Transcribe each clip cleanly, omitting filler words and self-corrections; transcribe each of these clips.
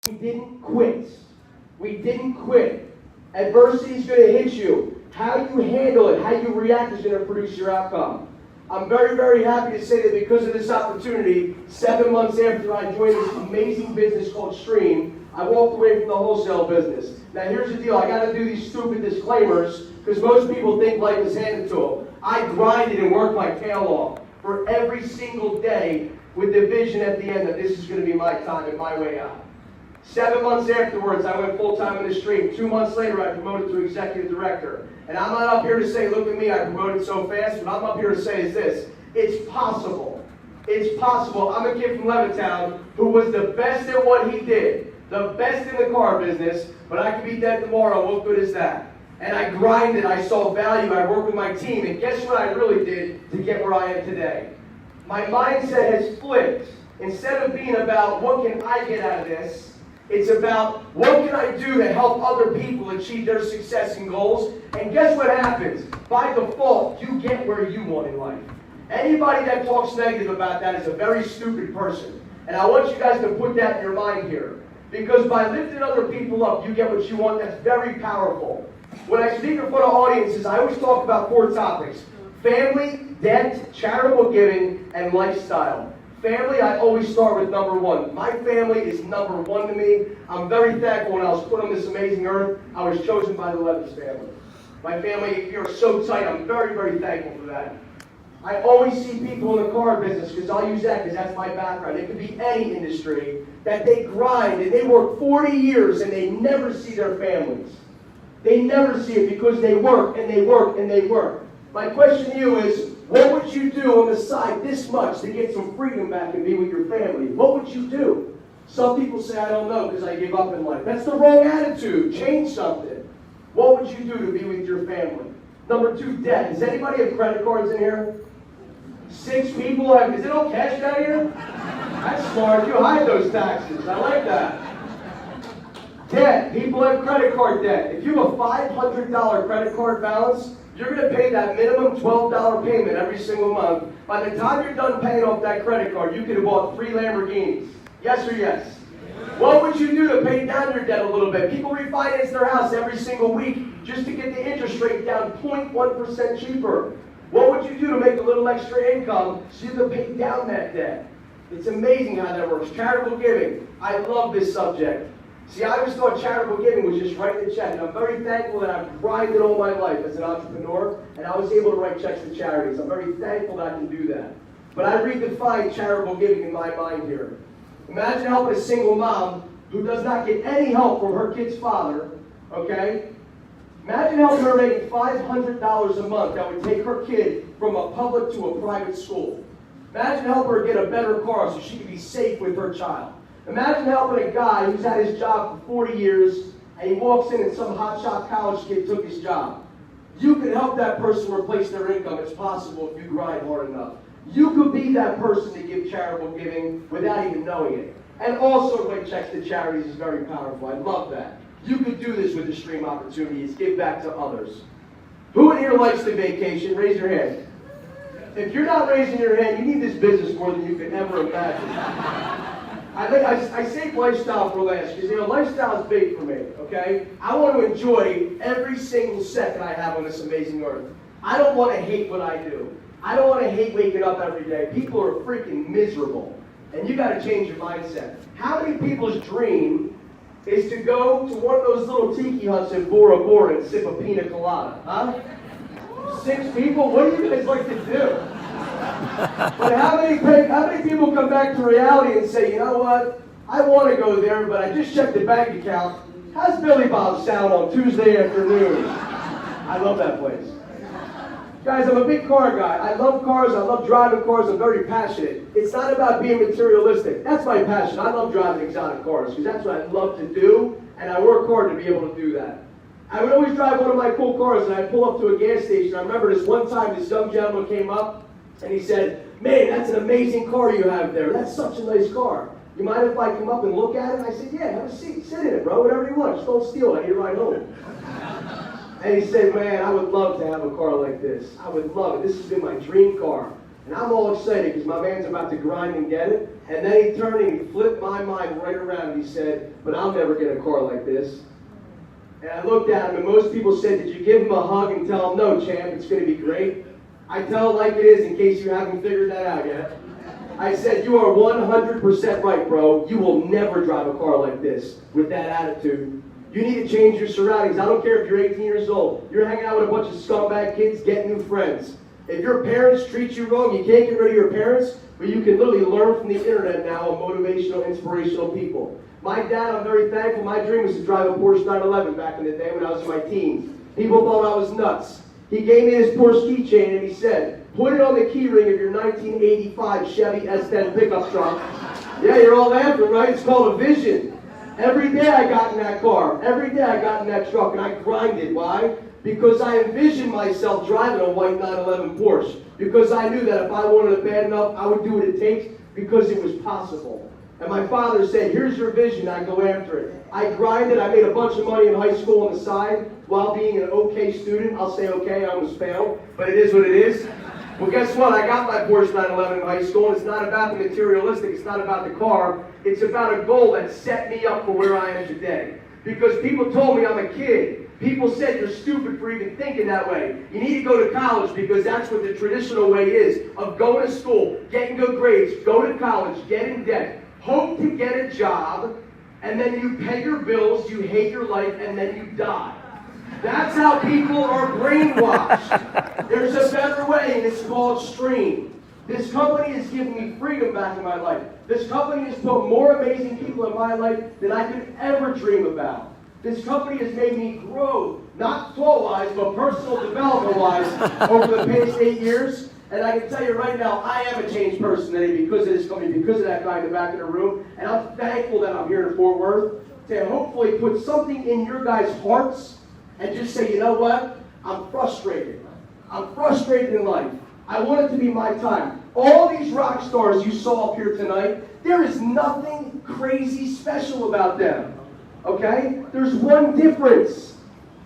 We didn't quit. We didn't quit. Adversity is going to hit you. How you handle it, how you react is going to produce your outcome. I'm very, very happy to say that because of this opportunity, 7 months after I joined this amazing business called Stream, I walked away from the wholesale business. Now here's the deal, I got to do these stupid disclaimers because most people think life is handed to them. I grinded and worked my tail off for every single day with the vision at the end that this is going to be my time and my way out. 7 months afterwards, I went full-time in the Stream. 2 months later, I promoted to executive director. And I'm not up here to say, look at me, I promoted so fast. What I'm up here to say is this: it's possible. It's possible. I'm a kid from Levittown who was the best at what he did, the best in the car business, but I could be dead tomorrow. What good is that? And I grinded, I saw value, I worked with my team, and guess what I really did to get where I am today? My mindset has flipped. Instead of being about what can I get out of this, it's about what can I do to help other people achieve their success and goals. And guess what happens? By default, you get where you want in life. Anybody that talks negative about that is a very stupid person. And I want you guys to put that in your mind here. Because by lifting other people up, you get what you want. That's very powerful. When I speak in front of audiences, I always talk about 4 topics: family, debt, charitable giving, and lifestyle. Family, I always start with number 1. My family is number 1 to me. I'm very thankful when I was put on this amazing earth, I was chosen by the Levins family. My family, you're so tight. I'm very, very thankful for that. I always see people in the car business, because I'll use that because that's my background. It could be any industry, that they grind and they work 40 years and they never see their families. They never see it because they work and they work and they work. My question to you is, what would you do on the side this much to get some freedom back and be with your family? What would you do? Some people say, I don't know because I give up in life. That's the wrong attitude. Change something. What would you do to be with your family? Number 2, debt. Does anybody have credit cards in here? 6 people have. Is it all cash down here? That's smart. You hide those taxes. I like that. Debt. People have credit card debt. If you have a $500 credit card balance, you're going to pay that minimum $12 payment every single month. By the time you're done paying off that credit card, you could have bought 3 Lamborghinis. Yes or yes? What would you do to pay down your debt a little bit? People refinance their house every single week just to get the interest rate down 0.1% cheaper. What would you do to make a little extra income so you can pay down that debt? It's amazing how that works. Charitable giving. I love this subject. See, I always thought charitable giving was just writing a check. And I'm very thankful that I've grinded all my life as an entrepreneur, and I was able to write checks to charities. I'm very thankful that I can do that. But I redefine charitable giving in my mind here. Imagine helping a single mom who does not get any help from her kid's father, okay? Imagine helping her making $500 a month that would take her kid from a public to a private school. Imagine helping her get a better car so she can be safe with her child. Imagine helping a guy who's had his job for 40 years and he walks in and some hotshot college kid took his job. You can help that person replace their income. It's possible if you grind hard enough. You could be that person to give charitable giving without even knowing it. And also write checks to charities is very powerful. I love that. You could do this with the Stream opportunities. Give back to others. Who in here likes to vacation? Raise your hand. If you're not raising your hand, you need this business more than you could ever imagine. I save lifestyle for last because, lifestyle is big for me, okay? I want to enjoy every single second I have on this amazing earth. I don't want to hate what I do. I don't want to hate waking up every day. People are freaking miserable, and you got to change your mindset. How many people's dream is to go to one of those little tiki huts in Bora Bora and sip a pina colada, huh? 6 people? What do you guys like to do? But how many people come back to reality and say, you know what? I want to go there, but I just checked the bank account. How's Billy Bob sound on Tuesday afternoon? I love that place. Guys, I'm a big car guy. I love cars. I love driving cars. I'm very passionate. It's not about being materialistic. That's my passion. I love driving exotic cars because that's what I love to do, and I work hard to be able to do that. I would always drive one of my cool cars, and I'd pull up to a gas station. I remember this one time this young gentleman came up, and he said, man, that's an amazing car you have there. That's such a nice car. You mind if I come up and look at it? I said, yeah, have a seat. Sit in it, bro. Whatever you want. Just don't steal it. I need to ride home. And he said, man, I would love to have a car like this. I would love it. This has been my dream car. And I'm all excited because my man's about to grind and get it. And then he turned and he flipped my mind right around and he said, but I'll never get a car like this. And I looked at him and most people said, did you give him a hug and tell him, no, champ, it's going to be great? I tell it like it is in case you haven't figured that out yet. I said, you are 100% right, bro. You will never drive a car like this with that attitude. You need to change your surroundings. I don't care if you're 18 years old. You're hanging out with a bunch of scumbag kids, get new friends. If your parents treat you wrong, you can't get rid of your parents, but you can literally learn from the internet now of motivational, inspirational people. My dad, I'm very thankful. My dream was to drive a Porsche 911 back in the day when I was in my teens. People thought I was nuts. He gave me this Porsche keychain and he said, put it on the key ring of your 1985 Chevy S10 pickup truck. Yeah, you're all laughing, right? It's called a vision. Every day I got in that car. Every day I got in that truck and I grinded. Why? Because I envisioned myself driving a white 911 Porsche. Because I knew that if I wanted it bad enough, I would do what it takes because it was possible. And my father said, here's your vision, I go after it. I grinded, I made a bunch of money in high school on the side while being an okay student. I'll say okay, I almost failed, but it is what it is. Well, guess what? I got my Porsche 911 in high school, and it's not about the materialistic, it's not about the car. It's about a goal that set me up for where I am today. Because people told me I'm a kid. People said you're stupid for even thinking that way. You need to go to college because that's what the traditional way is of going to school, getting good grades, go to college, get in debt, hope to get a job, and then you pay your bills, you hate your life, and then you die. That's how people are brainwashed. There's a better way, and it's called Stream. This company has given me freedom back in my life. This company has put more amazing people in my life than I could ever dream about. This company has made me grow, not flow-wise, but personal development-wise over the past 8 years. And I can tell you right now, I am a changed person today because of this company, because of that guy in the back of the room. And I'm thankful that I'm here in Fort Worth to hopefully put something in your guys' hearts and just say, you know what? I'm frustrated. I'm frustrated in life. I want it to be my time. All these rock stars you saw up here tonight, there is nothing crazy special about them. Okay? There's one difference.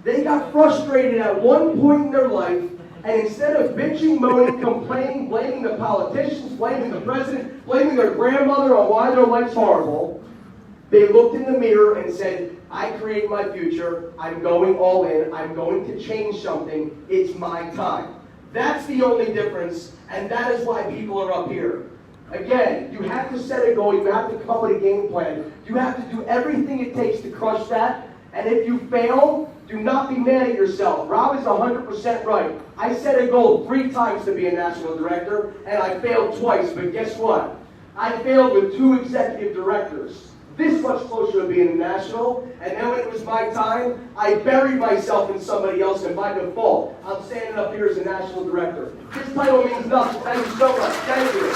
They got frustrated at one point in their life, and instead of bitching, moaning, complaining, blaming the politicians, blaming the president, blaming their grandmother on why their life's horrible, they looked in the mirror and said, I create my future, I'm going all in, I'm going to change something, it's my time. That's the only difference, and that is why people are up here. Again, you have to set a goal, you have to come with a game plan, you have to do everything it takes to crush that, and if you fail, do not be mad at yourself. Rob is 100% right. I set a goal 3 times to be a national director, and I failed twice, but guess what? I failed with 2 executive directors. This much closer to being a national, and then when it was my time, I buried myself in somebody else, and by default, I'm standing up here as a national director. This title means nothing. Thank you so much. Thank you.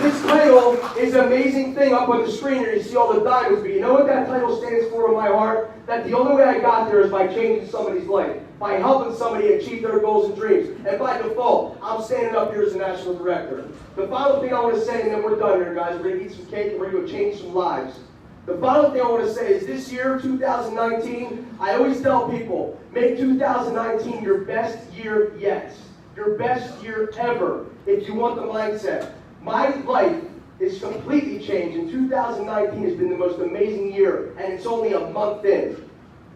This title is an amazing thing up on the screen here. You see all the diamonds, but you know what that title stands for in my heart? That the only way I got there is by changing somebody's life, by helping somebody achieve their goals and dreams. And by default, I'm standing up here as a national director. The final thing I want to say, and then we're done here, guys. We're going to eat some cake and we're going to change some lives. The final thing I want to say is this year, 2019, I always tell people, make 2019 your best year yet. Your best year ever, if you want the mindset. My life is completely changed, and 2019 has been the most amazing year, and it's only a month in.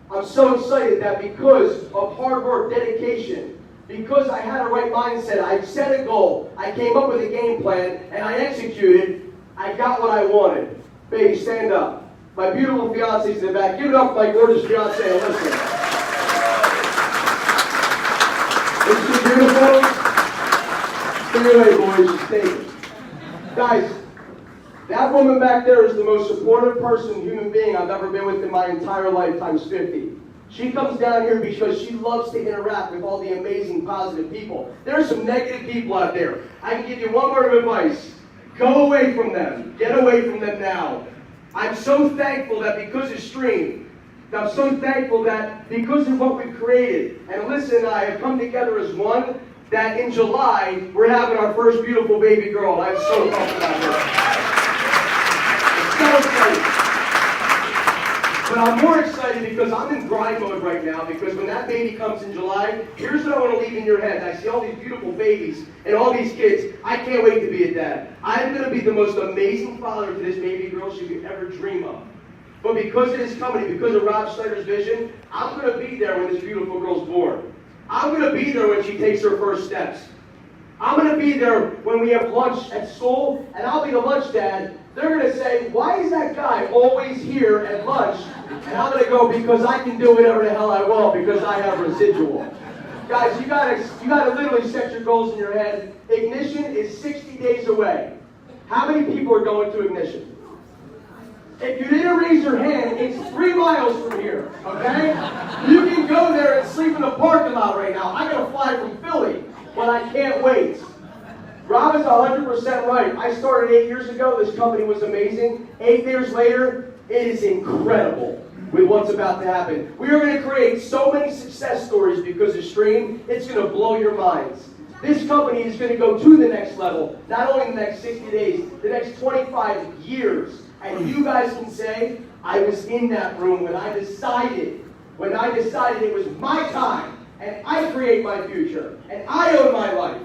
I'm so excited that because of hard work, dedication, because I had a right mindset, I set a goal, I came up with a game plan, and I executed, I got what I wanted. Baby, stand up. My beautiful fiancé's in the back. Give it up for my gorgeous fiancé. Listen. Isn't she beautiful? Stay away, boys. Just take it. Guys, that woman back there is the most supportive person, human being I've ever been with in my entire life times 50. She comes down here because she loves to interact with all the amazing, positive people. There are some negative people out there. I can give you one word of advice. Go away from them. Get away from them now. I'm so thankful that because of Stream, I'm so thankful that because of what we've created, and Alyssa and I have come together as one, that in July, we're having our first beautiful baby girl. I'm so pumped about her. It's so exciting. But I'm more excited excited because I'm in grind mode right now, because when that baby comes in July, here's what I want to leave in your head. I see all these beautiful babies and all these kids. I can't wait to be a dad. I'm going to be the most amazing father to this baby girl she could ever dream of. But because of this company, because of Rob Schneider's vision, I'm going to be there when this beautiful girl's born. I'm going to be there when she takes her first steps. I'm going to be there when we have lunch at school, and I'll be the lunch dad. They're going to say, why is that guy always here at lunch? And I'm going to go, because I can do whatever the hell I want, because I have residual. Guys, you gotta literally set your goals in your head. Ignition is 60 days away. How many people are going to Ignition? If you didn't raise your hand, it's 3 miles from here, okay? You can go there and sleep in the parking lot right now. I gotta fly from Philly, but I can't wait. Rob is 100% right. I started 8 years ago. This company was amazing. 8 years later, it is incredible with what's about to happen. We are going to create so many success stories because of Stream. It's going to blow your minds. This company is going to go to the next level, not only in the next 60 days, the next 25 years. And you guys can say, I was in that room when I decided it was my time, and I create my future, and I own my life.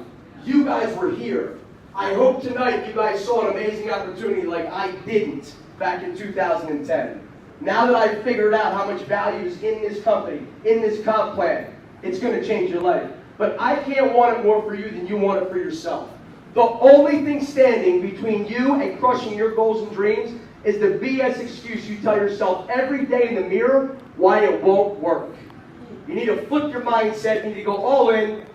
You guys were here. I hope tonight you guys saw an amazing opportunity like I didn't back in 2010. Now that I've figured out how much value is in this company, in this comp plan, it's going to change your life. But I can't want it more for you than you want it for yourself. The only thing standing between you and crushing your goals and dreams is the BS excuse you tell yourself every day in the mirror why it won't work. You need to flip your mindset. You need to go all in.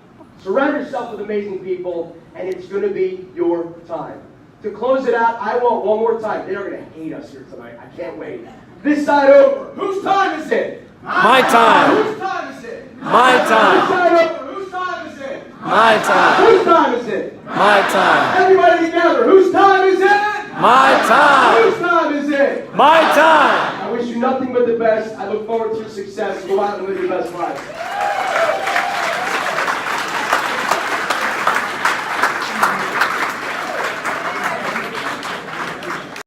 Surround yourself with amazing people, and it's going to be your time. To close it out, I want one more time. They're going to hate us here tonight. I can't wait. This side over. Whose time is it? My time. Whose time is it? My time. This side over. Whose time is it? My time. Whose time is it? My time. Everybody together. Whose time is it? My time. Whose time is it? My time. I wish you nothing but the best. I look forward to your success. Go out and live your best life.